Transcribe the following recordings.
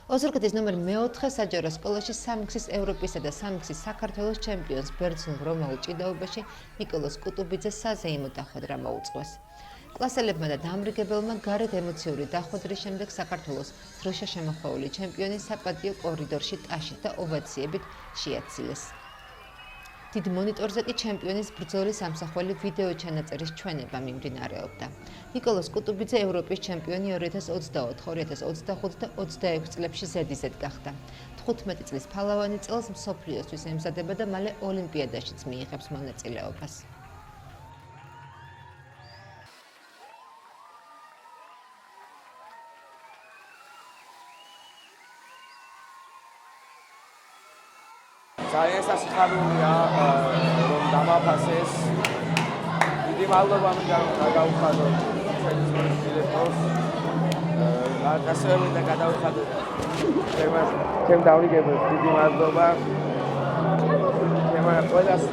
ოზურგეთის ნომერ 4 საჯარო სკოლაში სამგზის ევროპისა და სამგზის საქართველოს ჩემპიონს ბერძნულ რომაულ ჭიდაობაში ნიკოლოზ კუტუბიძეს საზეიმო დახვედრა მოუწყვეს. კლასელებმა და დამრიგებელმა გარეთ ემოციური დახვედრის შემდეგ საქართველოს დროშა შემოხვეული ჩემპიონი საპატიო კორიდორში ტაშით და ოვაციებით შეაცილეს. დიდ მონიტორზე კი ჩემპიონის ბრძოლის ამსახველი ვიდეო ჩანაწერის ჩვენება მიმდინარეობდა. ნიკოლოზ კუტუბიძე ევროპის ჩემპიონი 2024, 2025 და 26 წლებში ზედიზედ გახდა. 15 წლის ფალავანი წელს მსოფლიოსთვის ემზადება და მალე ოლიმპიადაშიც მიიღებს მონაწილეობას. ძალიან სასიხარულია რომ დამაფასეს. დიდი მადლობა მინდა გადავუხადო ჩვენი დირექტორს. ასევე მინდა გადავუხადო ჩემ დავრიგებელს დიდი მადლობა. ყველას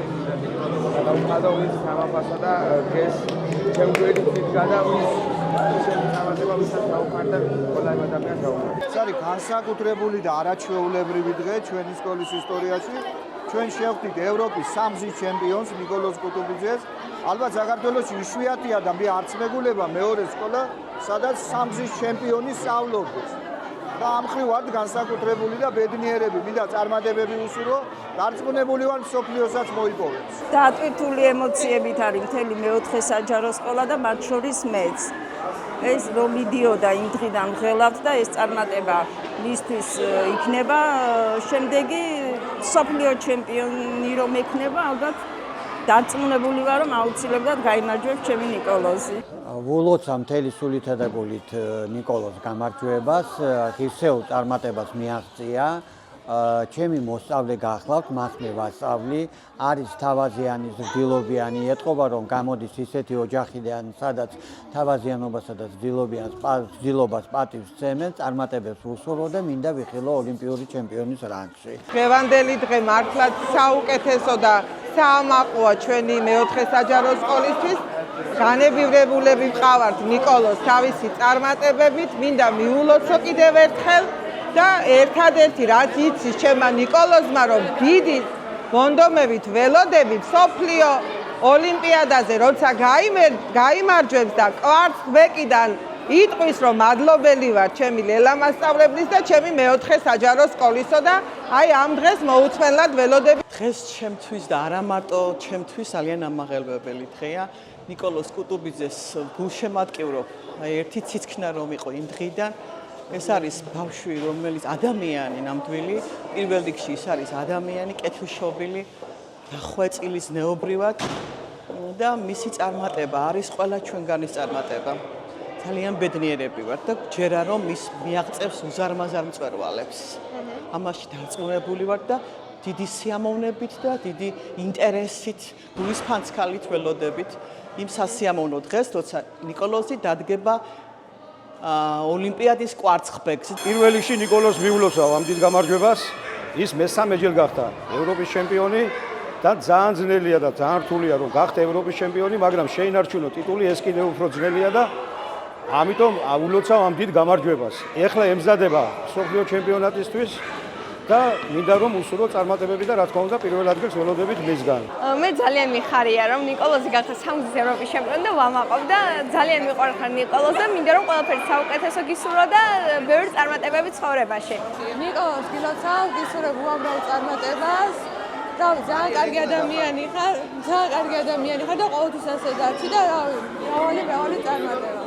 გადავუხადო ვის დამაფასა და ეს ჩემ გვერდით გადავის ჩემი სამართება ვისაც დაუხარდა ყველა ადამიანს დაუხარდა. ეს არის განსაკუთრებული და არაჩვეულებრივი დღე ჩვენი სკოლის ისტორიაში. ჩვენ შევხვდით ევროპის სამგზის ჩემპიონს ნიკოლოზ კუტუბიძეს. ალბათ საქართველოში იშვიათია და მე არც მეგულება მეორე სკოლა, სადაც სამგზის ჩემპიონი სწავლობდეს. და ამ მხრივ ვართ განსაკუთრებული და ბედნიერები, მინდა წარმატებები ვუსურვო, დარწმუნებული ვარ მსოფლიოსაც მოიპოვებს. დატვირთული ემოციებით არის მთელი მეოთხე საჯარო სკოლა და მათ შორის მეც. ეს რომ მიდიოდა იმ დღიდან მღელავთ და ეს წარმატება მისთვის იქნება შემდეგი მსოფლიო ჩემპიონი რომ ექნება, ალბათ დარწმუნებული ვარ რომ აუცილებლად გაიმარჯვებს ჩემი ნიკოლოზი. ვილოცა მთელი სულითა და გულით ნიკოლოზ გამარჯვებას, ღირსეულ წარმატებას მიაღწია. ჩემი მოსწავლე გახლავთ, მას მე ვასწავლი, არის თავაზიანი, ზრდილობიანი, ეტყობა რომ გამოდის ისეთი ოჯახიდან, სადაც თავაზიანობასა და ზრდილობას პატივს სცემენ, წარმატებებს ვუსურვო და მინდა ვიხილო ოლიმპიური ჩემპიონის რანგში. დღევანდელი დღე მართლაც საუკეთესო და საამაყოა ჩვენი მეოთხე საჯარო სკოლისთვის. განებივრებულები ვყავართ ნიკოლოზ თავისი წარმატებებით, მინდა მიულოცო კიდევ ერთხელ და ერთადერთი რაც იცის ჩემმა ნიკოლოზმა რომ დიდი მონდომებით ველოდები მსოფლიო ოლიმპიადაზე როცა გაიმარჯვებს და კვარტს-ბეკიდან იტყვის რომ მადლობელი ვარ ჩემი ლელამასწავლებლის და ჩემი მეოთხე საჯარო სკოლისო და აი ამ დღეს მოუწმენლად ველოდები. დღეს ჩემთვის და არა მარტო ჩემთვის ძალიან ამაღელვებელი დღეა. ნიკოლოზ კუტუბიძეს გულშემატკივრო ერთი ციცქნა რომ იყო იმ დღიდან. ეს არის ბავშვი, რომელიც ადამიანი ნამდვილი, პირველ რიგში ის არის ადამიანი, კეთილშობილი, დახვეწილი ზნეობრივად და მისი წარმატება არის ყველა ჩვენგანის წარმატება. ძალიან ბედნიერები ვართ და ჯერა რომ ის მიაღწევს უზარმაზარ მწვერვალებს. ამაში დარწმუნებული ვარ და დიდი სიამოვნებით და დიდი ინტერესით, გულის ფანცქალით ველოდებით იმ სასიამოვნო დღეს, როცა ნიკოლოზი დადგება ოლიმპიადის კვარცხლბეკს. პირველ რიგში ნიკოლოზს მიულოცავ ამ დიდ გამარჯვებას. ის მესამეჯერ გახდა ევროპის ჩემპიონი და ძალიან ძნელია და ძალიან რთულია რომ გახდა ევროპის ჩემპიონი, მაგრამ შეინარჩუნო ტიტული, ეს კიდევ უფრო ძნელია და ამიტომ აულოცავ ამ დიდ გამარჯვებას. ეხლა ემზადება მსოფლიო ჩემპიონატისთვის და მინდა რომ უსურვო წარმატებები და რა თქმა უნდა პირველ ადგილს ველოდებით მისგან. მე ძალიან მიხარია რომ ნიკოლოზი გახდა სამგზის ევროპის ჩემპიონი და ვამაყობ და ძალიან მიყვარხარ ნიკოლოზს და მინდა რომ ყველაფერი საუკეთესო გისურვო და ბევრი წარმატებები ცხოვრებაში. ნიკოლოზ გილოცავ, გისურვებ უამრავ წარმატებას. და ძალიან კარგი ადამიანი ხარ და ყოველთვის ასე დარჩი და მრავალი წარმატება.